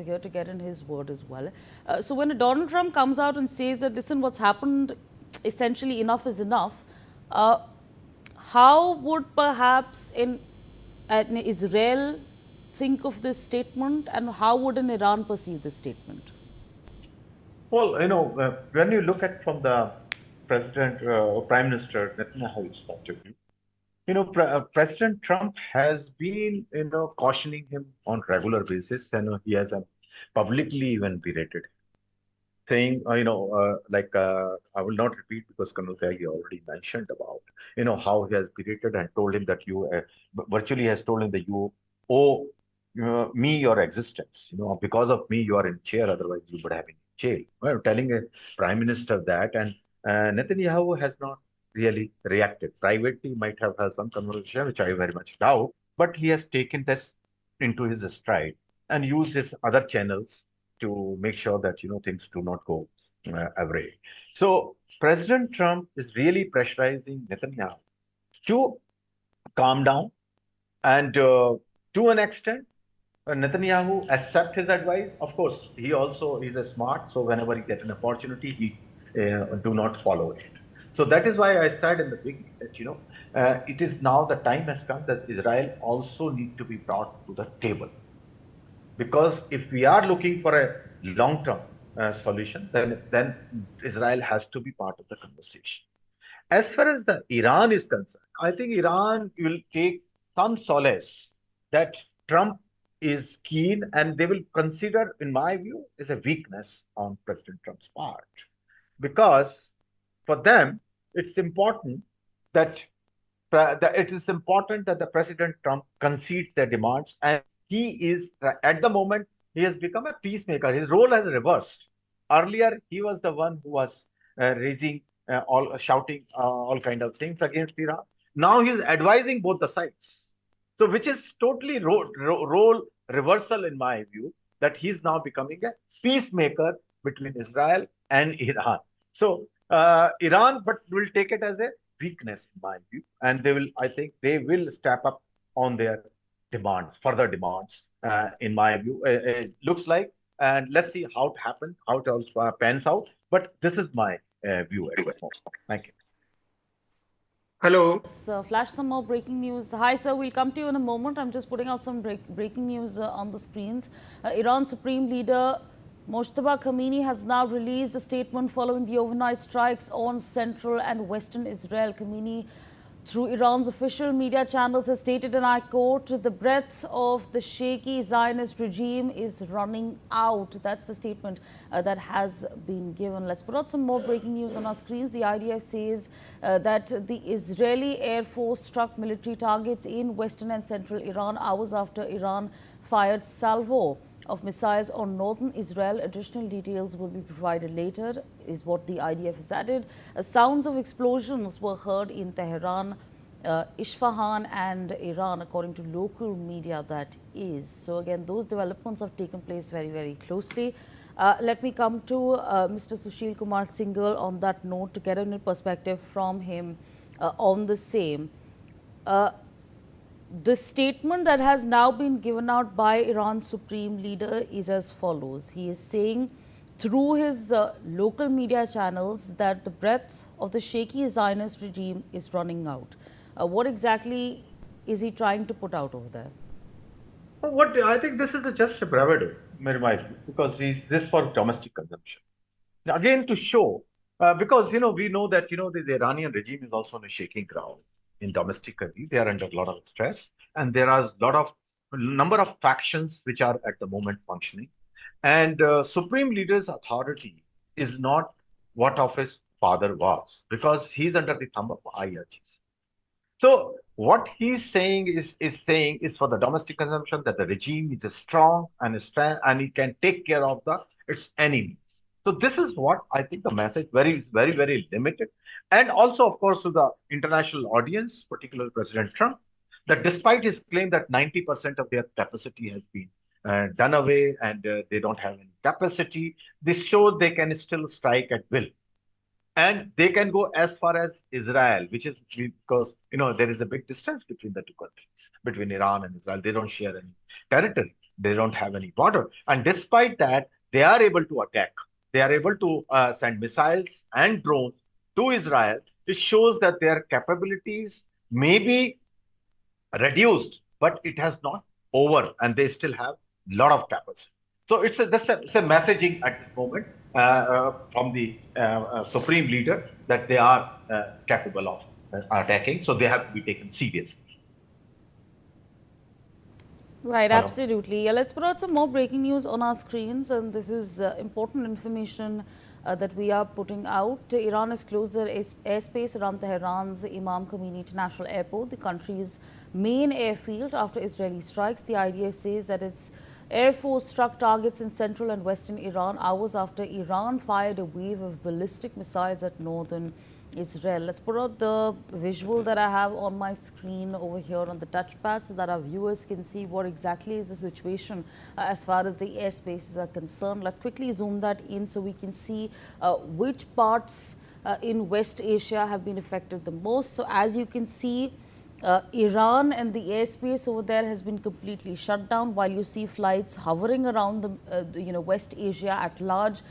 here to get in his word as well. So when Donald Trump comes out and says that, listen, what's happened, essentially enough is enough, uh, how would perhaps an Israel think of this statement, and how would an Iran perceive this statement? Well, when you look at from the president or prime minister Netanyahu's point of view, President Trump has been, cautioning him on regular basis, and he has publicly even berated, saying, I will not repeat because Colonel Tyagi already mentioned about, how he has berated and told him that you virtually has told him that you owe me your existence. Because of me, you are in chair. Otherwise, you would have been in jail. Well, telling a prime minister that, and Netanyahu has not really reacted. Privately, might have had some conversation, which I very much doubt, but he has taken this into his stride and used his other channels to make sure that things do not go awry. So President Trump is really pressurizing Netanyahu to calm down, and to an extent, Netanyahu accept his advice. Of course, he also is a smart, so whenever he get an opportunity, he do not follow it. So that is why I said in the beginning that it is now the time has come that Israel also need to be brought to the table. Because if we are looking for a long-term solution, then Israel has to be part of the conversation. As far as the Iran is concerned, I think Iran will take some solace that Trump is keen, and they will consider, in my view, as a weakness on President Trump's part. Because for them, it's important that the President Trump concedes their demands, and he is at the moment he has become a peacemaker. His role has reversed. Earlier, he was the one who was raising all shouting all kind of things against Iran. Now he is advising both the sides. So, which is totally role reversal in my view, that he's now becoming a peacemaker between Israel and Iran. So, Iran, but will take it as a weakness in my view, and I think they will step up on their demands, further demands, in my view. Looks like, and let's see how it happens, how it all pans out. But this is my view at this moment. Thank you. Hello. Let's flash some more breaking news. Hi, sir. We'll come to you in a moment. I'm just putting out some breaking news on the screens. Iran's Supreme Leader Mojtaba Khamenei has now released a statement following the overnight strikes on central and western Israel. Khamenei, through Iran's official media channels, has stated, and I quote, "The breath of the shaky Zionist regime is running out." That's the statement that has been given. Let's put out some more breaking news on our screens. The IDF says that the Israeli Air Force struck military targets in western and central Iran hours after Iran fired salvo of missiles on northern Israel. Additional details will be provided later, is what the IDF has added. Sounds of explosions were heard in Tehran, Isfahan and Iran, according to local media, that is. So again, those developments have taken place very, very closely. Let me come to Mr. Sushil Kumar Singhal on that note to get a perspective from him on the same. The statement that has now been given out by Iran's supreme leader is as follows. He is saying through his local media channels that the breath of the shaky Zionist regime is running out. What exactly is he trying to put out over there? What I think this is just a bravado, because this for domestic consumption. Again, to show, because we know that the Iranian regime is also on a shaking ground in domestically. They are under a lot of stress, and there are a number of factions which are at the moment functioning. And Supreme Leader's authority is not what of his father was, because he's under the thumb of IRGC. So what he's saying is for the domestic consumption, that the regime is strong and it can take care of its enemies. So this is what I think the message very, very, very limited. And also, of course, to the international audience, particularly President Trump, that despite his claim that 90% of their capacity has been done away, and they don't have any capacity, this shows they can still strike at will. And they can go as far as Israel, which is because, there is a big distance between the two countries, between Iran and Israel. They don't share any territory. They don't have any border. And despite that, they are able to attack. They are able to send missiles and drones to Israel. It shows that their capabilities may be reduced, but it has not over, and they still have a lot of capacity. So it's a messaging at this moment from the supreme leader that they are capable of attacking. So they have to be taken seriously. Right, Hello. absolutely. Yeah, let's put out some more breaking news on our screens, and this is important information that we are putting out. Iran has closed their airspace around Tehran's Imam Khomeini International Airport, the country's main airfield, after Israeli strikes. The IDF says that its Air Force struck targets in central and western Iran hours after Iran fired a wave of ballistic missiles at northern Israel. Let's put out the visual that I have on my screen over here on the touchpad so that our viewers can see what exactly is the situation as far as the airspaces are concerned. Let's quickly zoom that in so we can see which parts in West Asia have been affected the most. So as you can see, Iran and the airspace over there has been completely shut down, while you see flights hovering around the West Asia at large.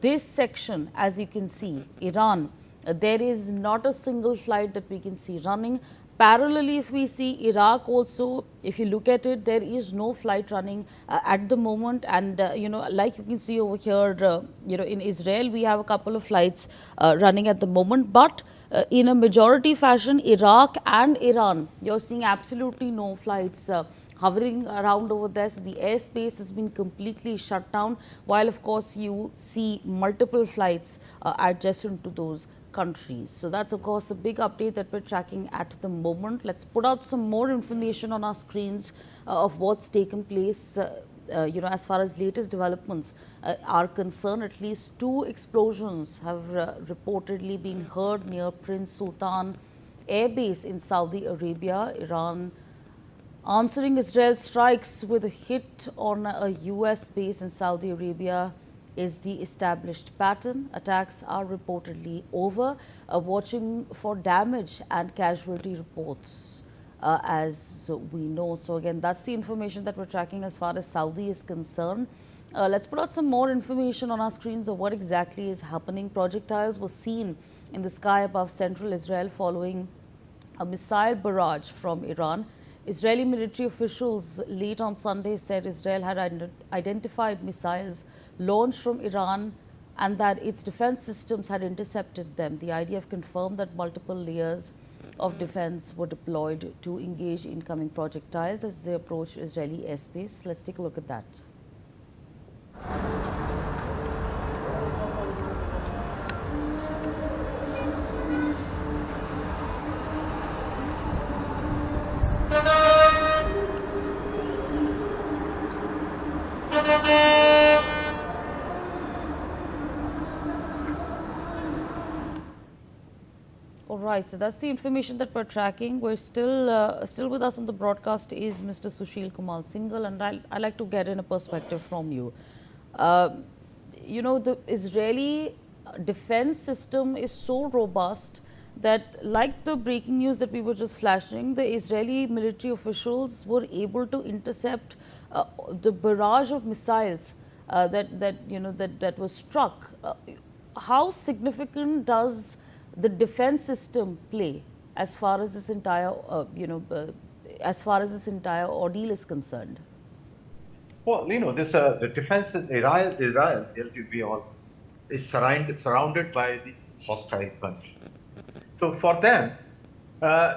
This section, as you can see, Iran, there is not a single flight that we can see running. Parallelly, if we see Iraq also, if you look at it, there is no flight running at the moment. And, like you can see over here, in Israel, we have a couple of flights running at the moment. But in a majority fashion, Iraq and Iran, you're seeing absolutely no flights hovering around over there. So the airspace has been completely shut down, while of course you see multiple flights adjacent to those countries. So that's of course a big update that we're tracking at the moment. Let's put out some more information on our screens of what's taken place. As far as latest developments are concerned, at least 2 explosions have reportedly been heard near Prince Sultan Air Base in Saudi Arabia. Iran answering Israel's strikes with a hit on a US base in Saudi Arabia is the established pattern. Attacks are reportedly over. Watching for damage and casualty reports as we know. So again, that's the information that we're tracking as far as Saudi is concerned. Let's put out some more information on our screens of what exactly is happening. Projectiles were seen in the sky above central Israel following a missile barrage from Iran. Israeli military officials late on Sunday said Israel had identified missiles launched from Iran and that its defense systems had intercepted them. The IDF confirmed that multiple layers of defense were deployed to engage incoming projectiles as they approached Israeli airspace. Let's take a look at that. All right, so that's the information that we're tracking. We're still with us on the broadcast is Mr. Sushil Kumar Singhal, and I'd like to get in a perspective from you. The Israeli defense system is so robust that, like the breaking news that we were just flashing, the Israeli military officials were able to intercept the barrage of missiles that was struck. How significant does the defense system play as far as this entire ordeal is concerned? Well, this the defense in Israel, as we all is surrounded by the hostile country. So for them,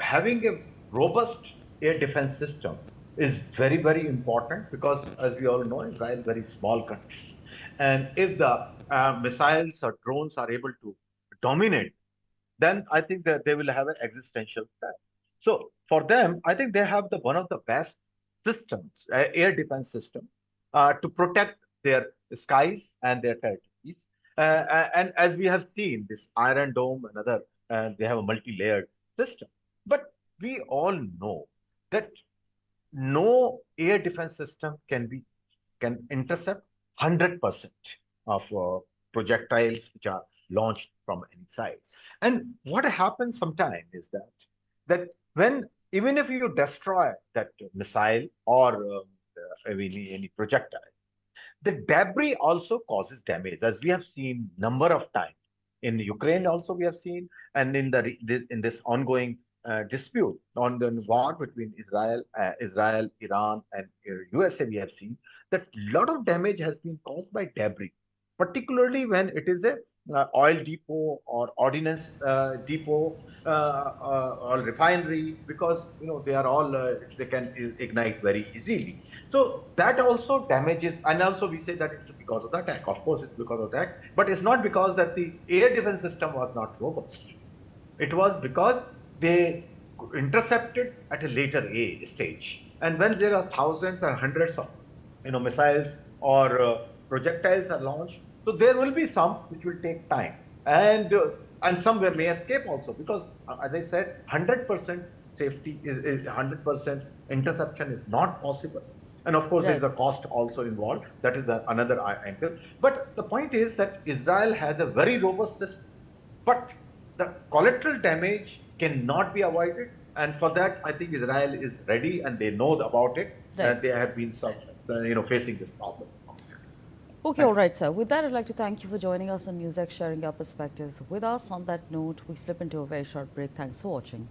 having a robust air defense system is very, very important because, as we all know, Israel is a very small country. And if the missiles or drones are able to dominate, then I think that they will have an existential threat. So for them, I think they have one of the best systems, air defense system, to protect their skies and their territories. And as we have seen, this Iron Dome and other, they have a multi-layered system. But we all know that no air defense system can intercept 100% of projectiles which are launched from any side. And what happens sometimes is that when even if you destroy that missile or any projectile. The debris also causes damage, as we have seen number of times in Ukraine. Also, we have seen, and in in this ongoing dispute on the war between Israel, Iran, and USA, we have seen that a lot of damage has been caused by debris, particularly when it is a oil depot or ordnance depot or refinery, because they are all they can ignite very easily. So that also damages, and also we say that it's because of the attack. Of course, it's because of that, but it's not because that the air defense system was not robust. It was because they intercepted at a later stage, and when there are thousands and hundreds of missiles or projectiles are launched, so there will be some which will take time, and some may escape also, because as I said, 100% safety is 100% interception is not possible. And of course, Right. there's a cost also involved. That is another angle. But the point is that Israel has a very robust system, but the collateral damage cannot be avoided. And for that, I think Israel is ready, and they know about it. Right. And they have been facing this problem. Okay, all right, sir. With that, I'd like to thank you for joining us on NewsX, sharing your perspectives with us. On that note, we slip into a very short break. Thanks for watching.